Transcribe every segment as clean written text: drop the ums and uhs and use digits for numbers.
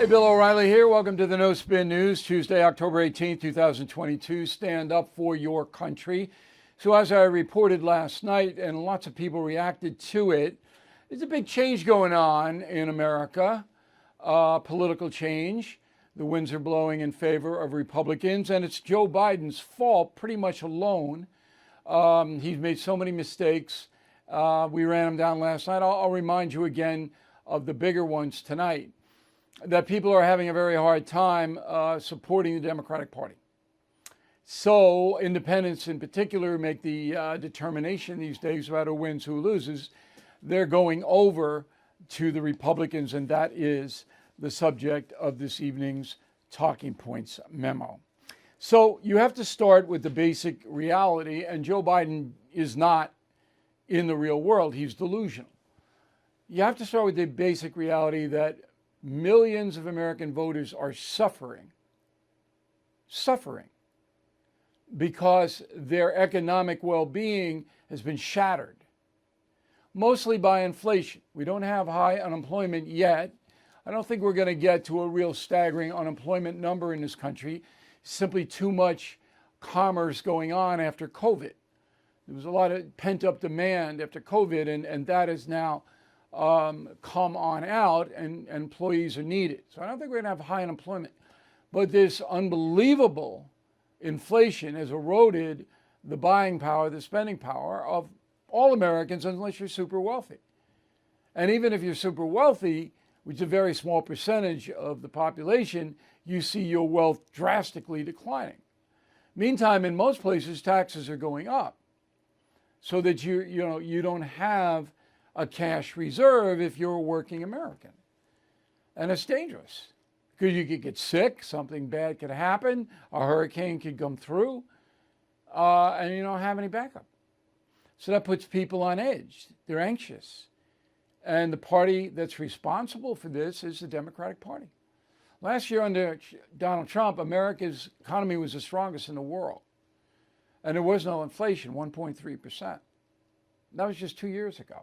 Bill O'Reilly here. Welcome to the No Spin News, Tuesday, October 18th, 2022. Stand up for your country. So as I reported last night, and lots of people reacted to it, there's a big change going on in America, political change. The winds are blowing in favor of Republicans, and it's Joe Biden's fault pretty much alone. He's made so many mistakes. We ran them down last night. I'll remind you again of the bigger ones tonight, that people are having a very hard time supporting the Democratic Party. So independents in particular make the determination these days about who wins, who loses. They're going over to the Republicans, and that is the subject of this evening's Talking Points memo. So you have to start with the basic reality, and Joe Biden is not in the real world. He's delusional. You have to start with the basic reality that millions of American voters are suffering because their economic well-being has been shattered, mostly by inflation. We don't have high unemployment yet. I don't think we're going to get to a real staggering unemployment number in this country. Simply too much commerce going on after COVID. There was a lot of pent-up demand after COVID, and that has now come on out, and employees are needed. So I don't think we're going to have high unemployment. But this unbelievable inflation has eroded the buying power, the spending power of all Americans, unless you're super wealthy. And even if you're super wealthy, which is a very small percentage of the population, you see your wealth drastically declining. Meantime, in most places, taxes are going up, so that you don't have a cash reserve if you're a working American. And it's dangerous because you could get sick, something bad could happen, a hurricane could come through, and you don't have any backup. So that puts people on edge. They're anxious. And the party that's responsible for this is the Democratic Party. Last year under Donald Trump, America's economy was the strongest in the world. And there was no inflation, 1.3%. That was just 2 years ago.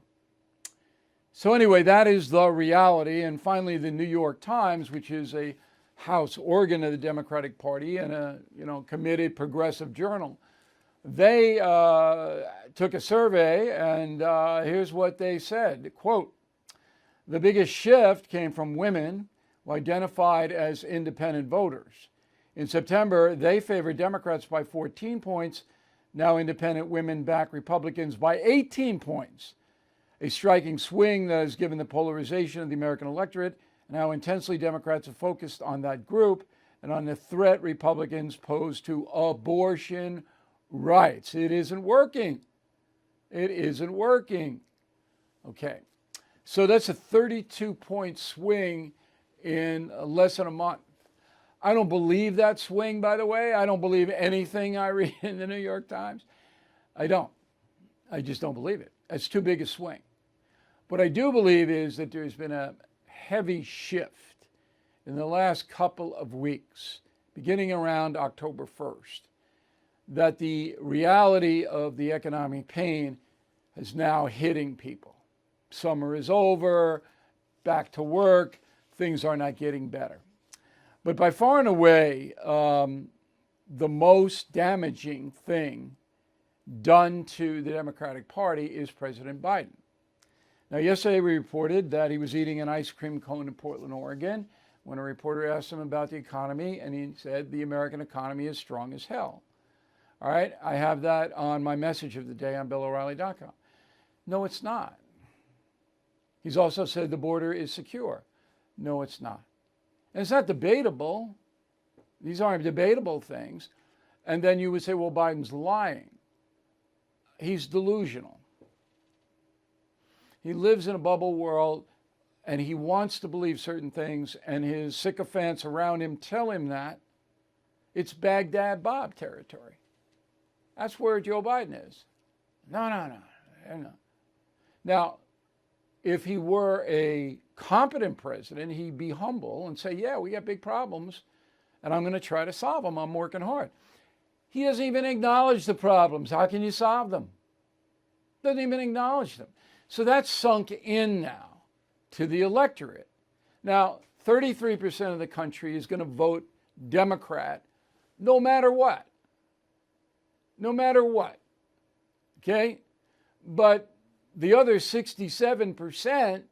So anyway, that is the reality. And finally, the New York Times, which is a house organ of the Democratic Party and a committed progressive journal, they took a survey, and here's what they said. Quote, "The biggest shift came from women who identified as independent voters. In September, they favored Democrats by 14 points. Now independent women back Republicans by 18 points. A striking swing that has given the polarization of the American electorate and how intensely Democrats are focused on that group and on the threat Republicans pose to abortion rights." It isn't working. It isn't working. Okay, so that's a 32-point swing in less than a month. I don't believe that swing, by the way. I don't believe anything I read in the New York Times. I don't. I just don't believe it. It's too big a swing. What I do believe is that there's been a heavy shift in the last couple of weeks, beginning around October 1st, that the reality of the economic pain is now hitting people. Summer is over, back to work, things are not getting better. But by far and away, the most damaging thing done to the Democratic Party is President Biden. Now, yesterday we reported that he was eating an ice cream cone in Portland, Oregon, when a reporter asked him about the economy, and he said the American economy is strong as hell. All right, I have that on my message of the day on BillO'Reilly.com. No, it's not. He's also said the border is secure. No, it's not. And it's not debatable. These aren't debatable things. And then you would say, well, Biden's lying. He's delusional. He lives in a bubble world, and he wants to believe certain things, and his sycophants around him tell him that. It's Baghdad Bob territory. That's where Joe Biden is. No. Now, if he were a competent president, he'd be humble and say, yeah, we got big problems, and I'm going to try to solve them. I'm working hard. He doesn't even acknowledge the problems. How can you solve them? Doesn't even acknowledge them. So that's sunk in now to the electorate. Now, 33% of the country is going to vote Democrat no matter what. No matter what. Okay? But the other 67%,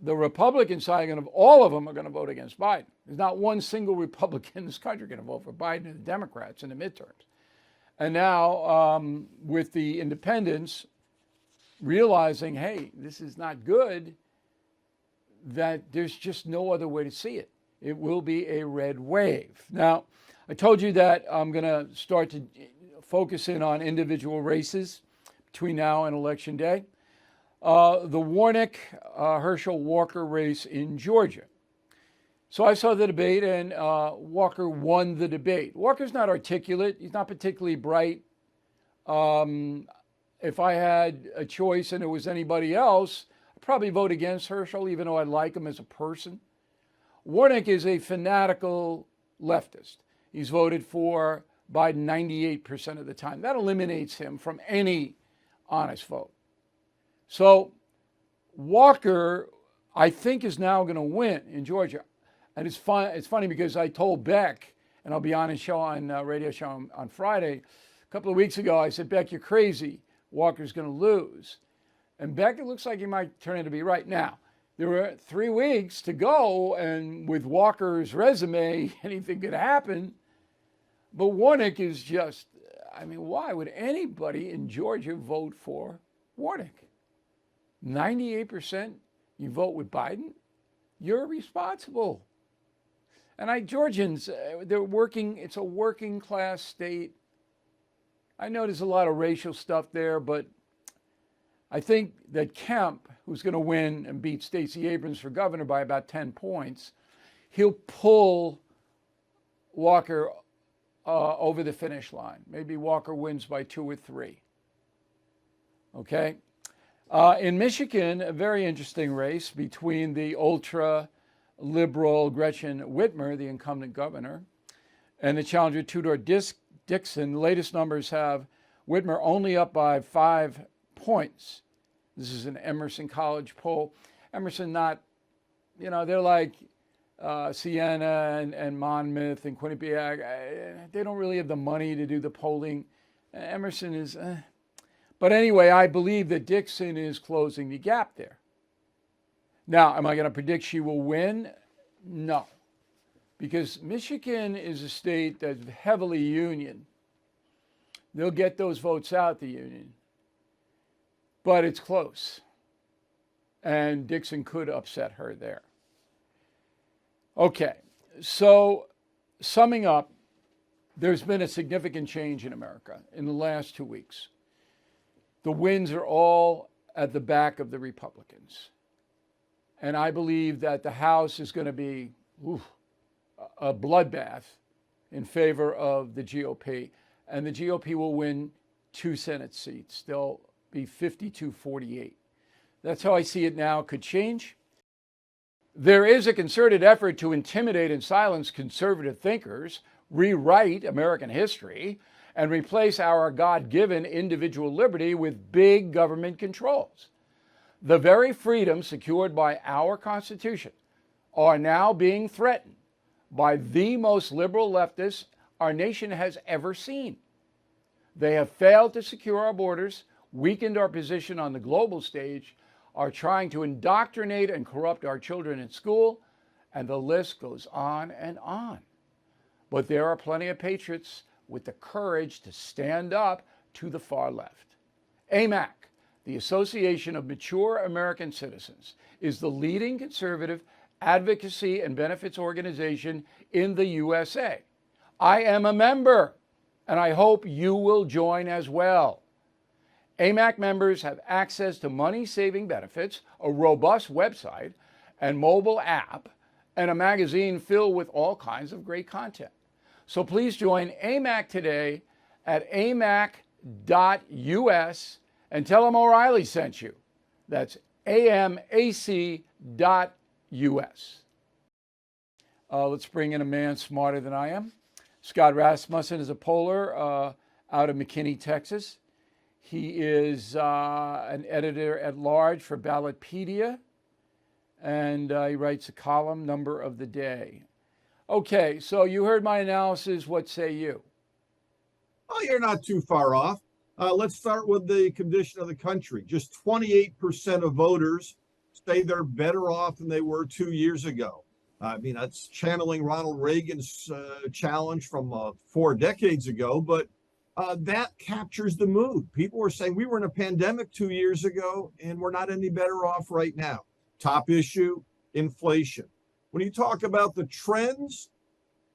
the Republican side, all of them are going to vote against Biden. There's not one single Republican in this country going to vote for Biden and the Democrats in the midterms. And now, with the independents realizing, hey, this is not good, that there's just no other way to see it. It will be a red wave. Now, I told you that I'm going to start to focus in on individual races between now and Election Day. The Warnock-Herschel Walker race in Georgia. So I saw the debate, and Walker won the debate. Walker's not articulate. He's not particularly bright. If I had a choice and it was anybody else, I'd probably vote against Herschel, even though I like him as a person. Warnock is a fanatical leftist. He's voted for Biden 98% of the time. That eliminates him from any honest vote. So Walker, I think, is now going to win in Georgia. And it's funny because I told Beck, and I'll be on his show, on radio show on Friday, a couple of weeks ago, I said, Beck, you're crazy. Walker's going to lose. And Beck, it looks like he might turn out to be right. Now, there were 3 weeks to go, and with Walker's resume, anything could happen. But Warnock is just, I mean, why would anybody in Georgia vote for Warnock? 98% you vote with Biden? You're irresponsible. And Georgians, they're working, it's a working class state. I know there's a lot of racial stuff there, but I think that Kemp, who's going to win and beat Stacey Abrams for governor by about 10 points, he'll pull Walker over the finish line. Maybe Walker wins by 2 or 3. Okay? In Michigan, a very interesting race between the ultra-liberal Gretchen Whitmer, the incumbent governor, and the challenger Tudor Dixon. The latest numbers have Whitmer only up by 5 points. This is an Emerson College poll. Emerson not, they're like Siena and Monmouth and Quinnipiac. They don't really have the money to do the polling. Emerson is, But anyway, I believe that Dixon is closing the gap there. Now, am I going to predict she will win? No. Because Michigan is a state that's heavily union. They'll get those votes out, the union. But it's close. And Dixon could upset her there. Okay, so summing up, there's been a significant change in America in the last 2 weeks. The wins are all at the back of the Republicans. And I believe that the House is going to be a bloodbath in favor of the GOP. And the GOP will win 2 Senate seats. They'll be 52-48. That's how I see it now. Could change. There is a concerted effort to intimidate and silence conservative thinkers, rewrite American history, and replace our God-given individual liberty with big government controls. The very freedoms secured by our Constitution are now being threatened by the most liberal leftists our nation has ever seen. They have failed to secure our borders, weakened our position on the global stage, are trying to indoctrinate and corrupt our children in school, and the list goes on and on. But there are plenty of patriots with the courage to stand up to the far left. AMAC, the Association of Mature American Citizens, is the leading conservative advocacy and benefits organization in the USA. I am a member, and I hope you will join as well. AMAC members have access to money-saving benefits, a robust website and mobile app, and a magazine filled with all kinds of great content. So please join AMAC today at amac.us and tell them O'Reilly sent you. That's amac.us. Let's bring in a man smarter than I am. Scott Rasmussen is a poller out of McKinney, Texas. He is an editor at large for Ballotpedia, and he writes a column, Number of the Day. Okay, so you heard my analysis. What say you? Oh, you're not too far off. Let's start with the condition of the country. Just 28% of voters say they're better off than they were 2 years ago. I mean, that's channeling Ronald Reagan's challenge from 4 decades ago, but that captures the mood. People were saying we were in a pandemic 2 years ago and we're not any better off right now. Top issue, inflation. When you talk about the trends,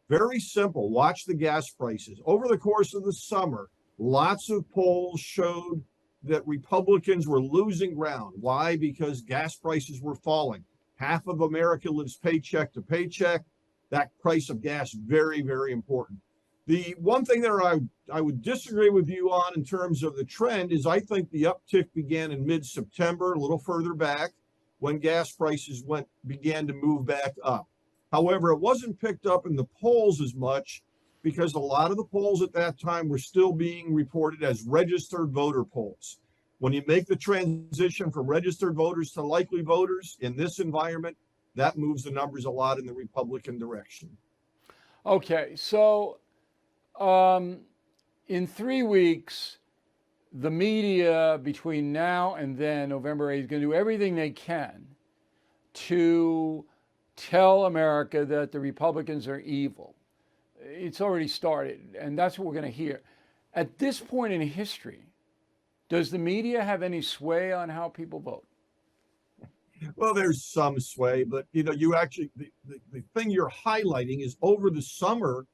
very simple. Watch the gas prices. Over the course of the summer, lots of polls showed that Republicans were losing ground. Why? Because gas prices were falling. Half of America lives paycheck to paycheck. That price of gas, very, very important. The one thing that I would disagree with you on in terms of the trend is I think the uptick began in mid-September, a little further back, when gas prices began to move back up. However, it wasn't picked up in the polls as much because a lot of the polls at that time were still being reported as registered voter polls. When you make the transition from registered voters to likely voters in this environment, that moves the numbers a lot in the Republican direction. Okay, so in 3 weeks, the media between now and then, November 8th, is going to do everything they can to tell America that the Republicans are evil. It's already started, and that's what we're going to hear. At this point in history, does the media have any sway on how people vote? Well, there's some sway, but you actually the thing you're highlighting is over the summer,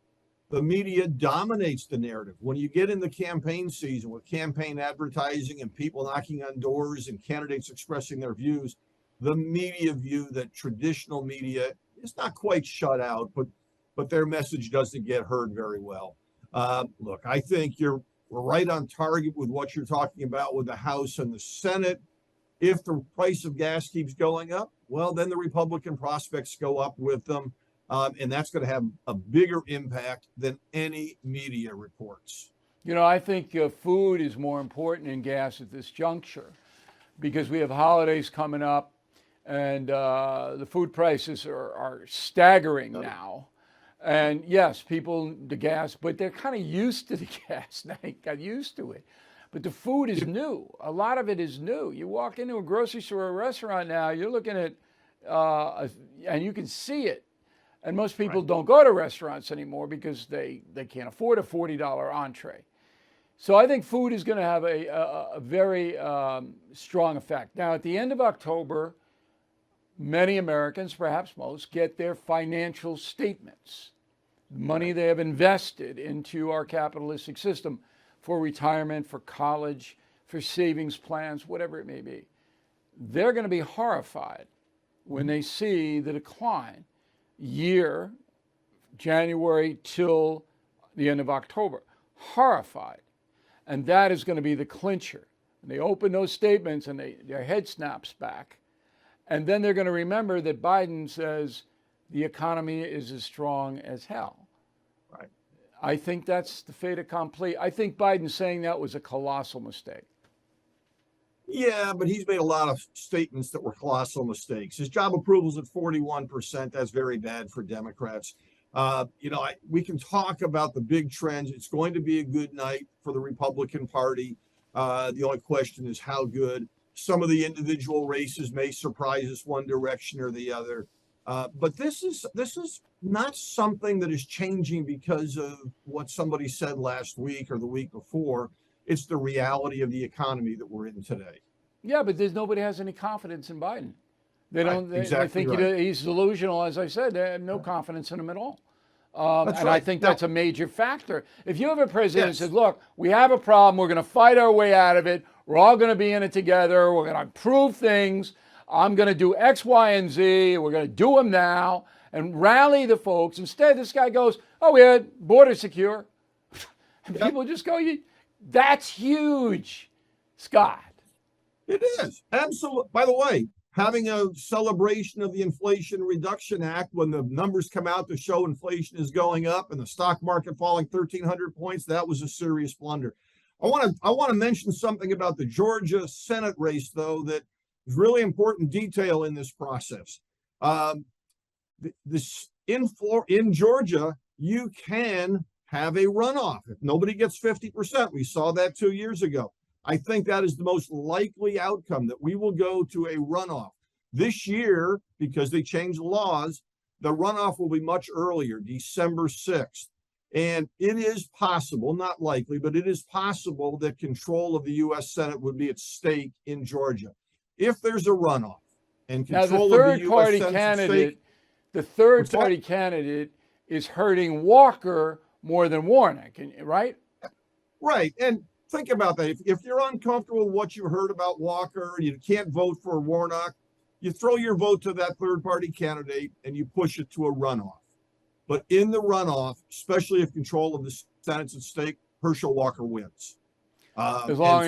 the media dominates the narrative. When you get in the campaign season with campaign advertising and people knocking on doors and candidates expressing their views, the media view that traditional media is not quite shut out, but their message doesn't get heard very well. Look, I think we're right on target with what you're talking about with the House and the Senate. If the price of gas keeps going up, well, then the Republican prospects go up with them. And that's going to have a bigger impact than any media reports. I think food is more important than gas at this juncture because we have holidays coming up and the food prices are staggering now. And yes, the gas, but they're kind of used to the gas. They got used to it. But the food is new. A lot of it is new. You walk into a grocery store or a restaurant now, you're looking at, and you can see it. And most people don't go to restaurants anymore because they can't afford a $40 entree. So I think food is going to have a very strong effect. Now, at the end of October, many Americans, perhaps most, get their financial statements, money they have invested into our capitalistic system for retirement, for college, for savings plans, whatever it may be. They're going to be horrified when they see the decline year, January till the end of October. Horrified. And that is going to be the clincher. And they open those statements and their head snaps back. And then they're going to remember that Biden says the economy is as strong as hell. Right. I think that's the fait accompli. I think Biden saying that was a colossal mistake. Yeah, but he's made a lot of statements that were colossal mistakes. His job approval's at 41%. That's very bad for Democrats. We can talk about the big trends. It's going to be a good night for the Republican Party. The only question is how good. Some of the individual races may surprise us one direction or the other. But this is not something that is changing because of what somebody said last week or the week before. It's the reality of the economy that we're in today. Yeah, but nobody has any confidence in Biden. They don't. They think right. He's delusional, as I said. They have no confidence in him at all. And right. I think that's a major factor. If you have a president who says, look, we have a problem, we're going to fight our way out of it, we're all going to be in it together, we're going to improve things, I'm going to do X, Y, and Z, we're going to do them now, and rally the folks. Instead, this guy goes, oh, we had border secure. And people just go, that's huge, Scott. It is. Absolutely. By the way, having a celebration of the Inflation Reduction Act when the numbers come out to show inflation is going up and the stock market falling 1,300 points, that was a serious blunder. I want to mention something about the Georgia Senate race, though, that There's really important detail in this process. In Georgia, you can have a runoff if nobody gets 50%. We saw that 2 years ago. I think that is the most likely outcome, that we will go to a runoff. This year, because they changed the laws, the runoff will be much earlier, December 6th. And it is possible, not likely, but it is possible that control of the U.S. Senate would be at stake in Georgia. If there's a runoff and control of the U.S. Senate at stake, the third party candidate is hurting Walker more than Warnock, right? Right. And think about that. If you're uncomfortable with what you heard about Walker, you can't vote for Warnock, you throw your vote to that third party candidate and you push it to a runoff. But in the runoff, especially if control of the Senate's at stake, Herschel Walker wins. As long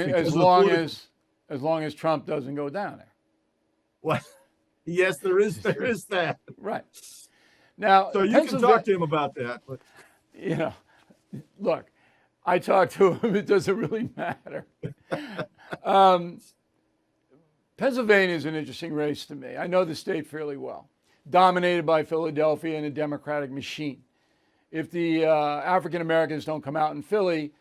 as Trump doesn't go down there. Well, yes, there is that. Right. Now, so you can talk to him about that. But look, I talk to him. It doesn't really matter. Pennsylvania is an interesting race to me. I know the state fairly well. Dominated by Philadelphia and a Democratic machine. If the African Americans don't come out in Philly,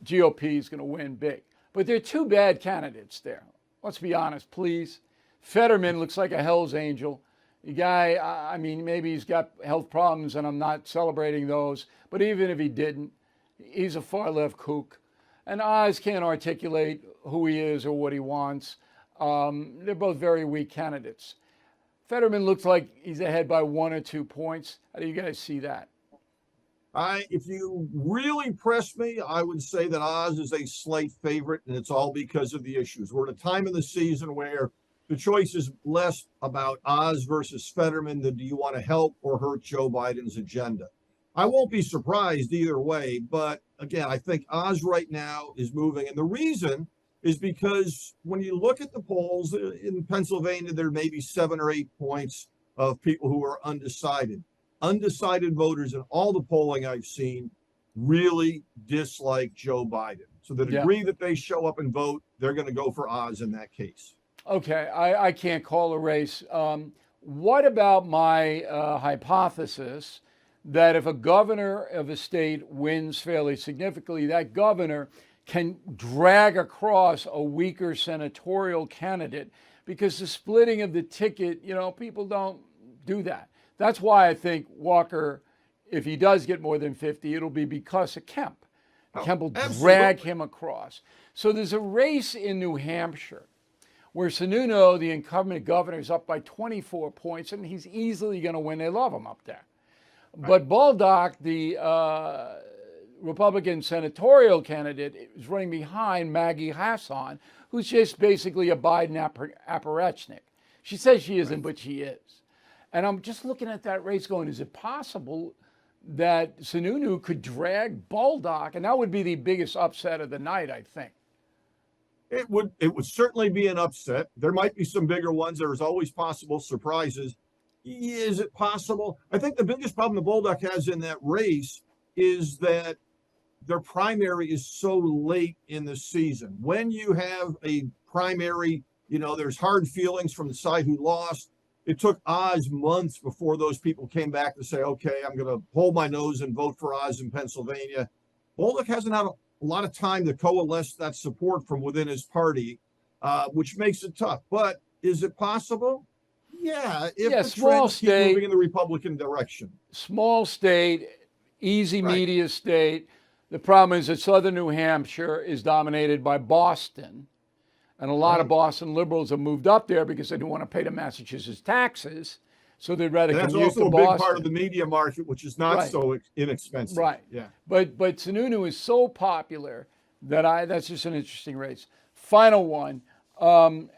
GOP is going to win big. But there are two bad candidates there. Let's be honest, please. Fetterman looks like a hell's angel. The guy, I mean, maybe he's got health problems, and I'm not celebrating those. But even if he didn't, he's a far-left kook. And Oz can't articulate who he is or what he wants. They're both very weak candidates. Fetterman looks like he's ahead by 1 or 2 points. How do you guys see that? If you really press me, I would say that Oz is a slight favorite, and it's all because of the issues. We're at a time in the season where the choice is less about Oz versus Fetterman than do you want to help or hurt Joe Biden's agenda. I won't be surprised either way, but again, I think Oz right now is moving. And the reason is because when you look at the polls in Pennsylvania, there may be 7 or 8 points of people who are undecided. Undecided voters in all the polling I've seen really dislike Joe Biden. So the degree that they show up and vote, they're going to go for Oz in that case. Okay, I can't call a race. What about my hypothesis that if a governor of a state wins fairly significantly, that governor can drag across a weaker senatorial candidate, because the splitting of the ticket, people don't do that. That's why I think Walker, if he does get more than 50, it'll be because of Kemp. Kemp will drag him across. So there's a race in New Hampshire where Sununu, the incumbent governor, is up by 24 points, and he's easily going to win. They love him up there. But Baldock, the Republican senatorial candidate, is running behind Maggie Hassan, who's just basically a Biden apparatchik. She says she isn't, but she is. And I'm just looking at that race going, is it possible that Sununu could drag Baldock? And that would be the biggest upset of the night, I think. It would certainly be an upset. There might be some bigger ones. There's always possible surprises. Is it possible? I think the biggest problem the Baldock has in that race is that their primary is so late in the season. When you have a primary, there's hard feelings from the side who lost. It took Oz months before those people came back to say, okay, I'm going to hold my nose and vote for Oz in Pennsylvania. Baldock hasn't had a lot of time to coalesce that support from within his party, which makes it tough. But is it possible? Yeah, if the trends keep moving in the Republican direction. Small state, easy media state. The problem is that southern New Hampshire is dominated by Boston. And a lot of Boston liberals have moved up there because they don't want to pay the Massachusetts taxes. So they'd rather commute to Boston. That's also a big part of the media market, which is not so inexpensive. Right. Yeah. But Sununu is so popular that that's just an interesting race. Final one,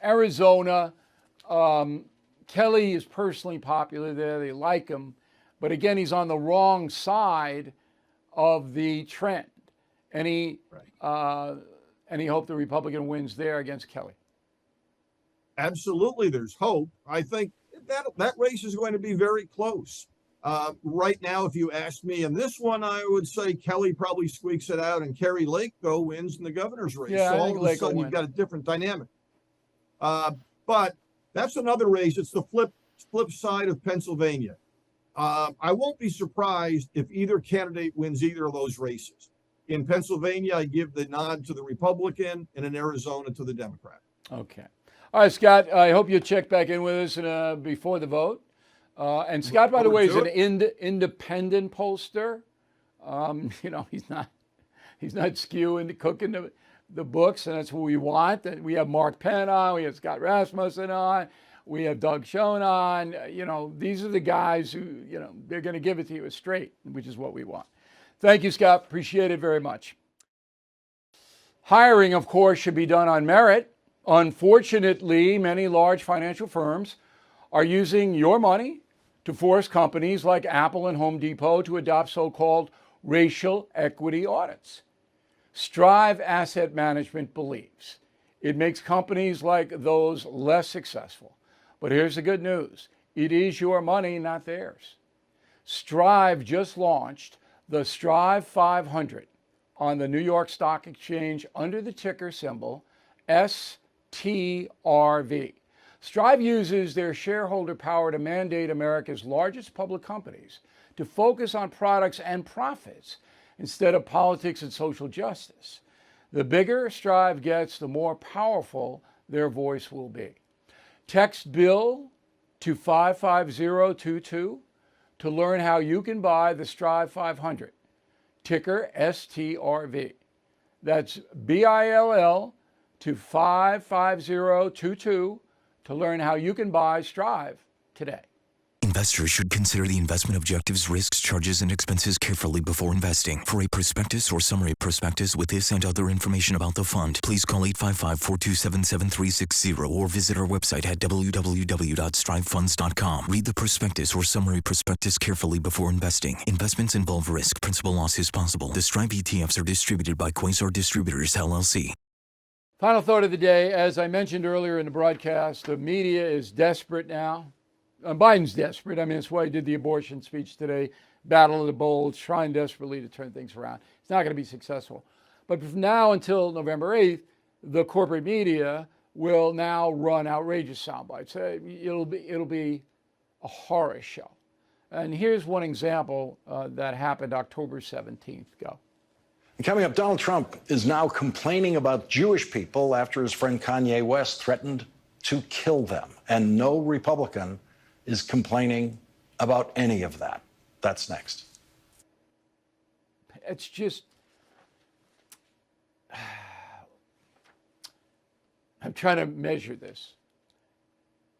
Arizona. Kelly is personally popular there. They like him. But again, he's on the wrong side of the trend. Any hope the Republican wins there against Kelly? Absolutely, there's hope. I think that race is going to be very close. Right now, if you ask me in this one, I would say Kelly probably squeaks it out, and Kerry Lake, though, wins in the governor's race. Yeah, so all of a Lake sudden, you've got a different dynamic. But that's another race. It's the flip side of Pennsylvania. I won't be surprised if either candidate wins either of those races. In Pennsylvania, I give the nod to the Republican, and in Arizona to the Democrat. Okay. All right, Scott, I hope you check back in with us before the vote. And Scott, by the way, is an independent pollster. He's not skewing, cooking the books, and that's what we want. And we have Mark Penn on, we have Scott Rasmussen on, we have Doug Schoen on. These are the guys who, they're going to give it to you straight, which is what we want. Thank you, Scott. Appreciate it very much. Hiring, of course, should be done on merit. Unfortunately, many large financial firms are using your money to force companies like Apple and Home Depot to adopt so-called racial equity audits. Strive Asset Management believes it makes companies like those less successful. But here's the good news. It is your money, not theirs. Strive just launched the Strive 500 on the New York Stock Exchange under the ticker symbol STRV. Strive uses their shareholder power to mandate America's largest public companies to focus on products and profits instead of politics and social justice. The bigger Strive gets, the more powerful their voice will be. Text BILL to 55022 to learn how you can buy the Strive 500, ticker STRV. That's BILL to 55022 to learn how you can buy Strive today. Investors should consider the investment objectives, risks, charges, and expenses carefully before investing. For a prospectus or summary prospectus with this and other information about the fund, please call 855-427-7360 or visit our website at www.strivefunds.com. Read the prospectus or summary prospectus carefully before investing. Investments involve risk. Principal loss is possible. The Strive ETFs are distributed by Quasar Distributors, LLC. Final thought of the day. As I mentioned earlier in the broadcast, the media is desperate now. Biden's desperate. I mean, that's why he did the abortion speech today, battle of the bolds, trying desperately to turn things around. It's not going to be successful. But from now until November 8th, the corporate media will now run outrageous sound bites. It'll be a horror show. And here's one example that happened October 17th. Go. Coming up, Donald Trump is now complaining about Jewish people after his friend Kanye West threatened to kill them. And no Republican is complaining about any of that. That's next. It's just, I'm trying to measure this.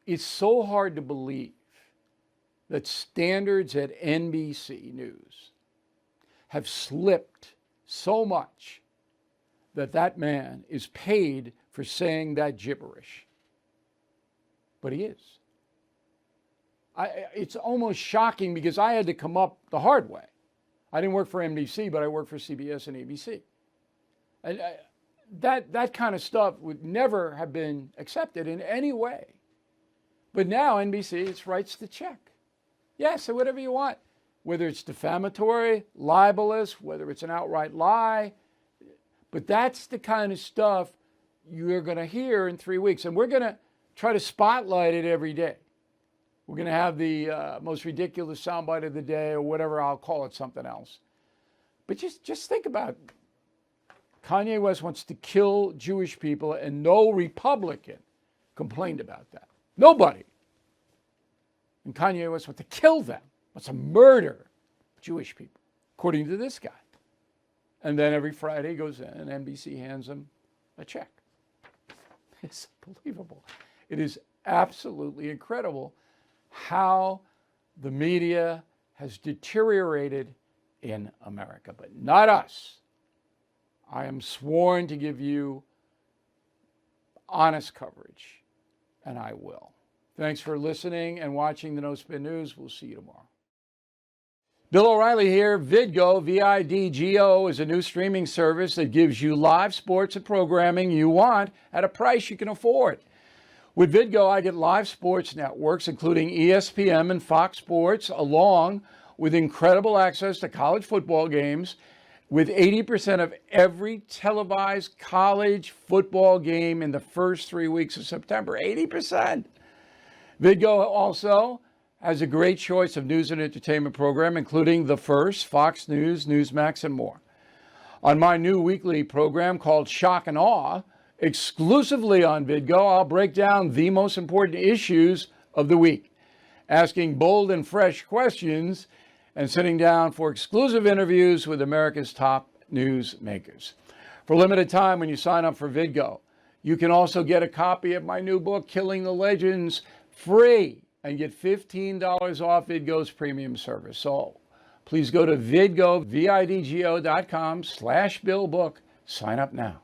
It's so hard to believe that standards at NBC News have slipped so much that that man is paid for saying that gibberish. But he is. It's almost shocking because I had to come up the hard way. I didn't work for NBC, but I worked for CBS and ABC. And that kind of stuff would never have been accepted in any way. But now NBC writes the check. Yeah, say whatever you want, whether it's defamatory, libelous, whether it's an outright lie. But that's the kind of stuff you're going to hear in 3 weeks. And we're going to try to spotlight it every day. We're going to have the most ridiculous soundbite of the day or whatever. I'll call it something else. But just think about it. Kanye West wants to kill Jewish people, and no Republican complained about that. Nobody. And Kanye West wants to kill them. Wants to murder Jewish people, according to this guy. And then every Friday he goes in and NBC hands him a check. It's unbelievable. It is absolutely incredible how the media has deteriorated in America, but not us. I am sworn to give you honest coverage, and I will. Thanks for listening and watching the No Spin News. We'll see you tomorrow. Bill O'Reilly here. Vidgo, VIDGO, is a new streaming service that gives you live sports and programming you want at a price you can afford. With Vidgo, I get live sports networks, including ESPN and Fox Sports, along with incredible access to college football games with 80% of every televised college football game in the first 3 weeks of September. 80%. Vidgo also has a great choice of news and entertainment program, including The First, Fox News, Newsmax, and more. On my new weekly program called Shock and Awe, exclusively on Vidgo, I'll break down the most important issues of the week, asking bold and fresh questions and sitting down for exclusive interviews with America's top news makers. For a limited time, when you sign up for Vidgo, you can also get a copy of my new book, Killing the Legends, free, and get $15 off Vidgo's premium service. So please go to vidgo.com/BillBook. Sign up now.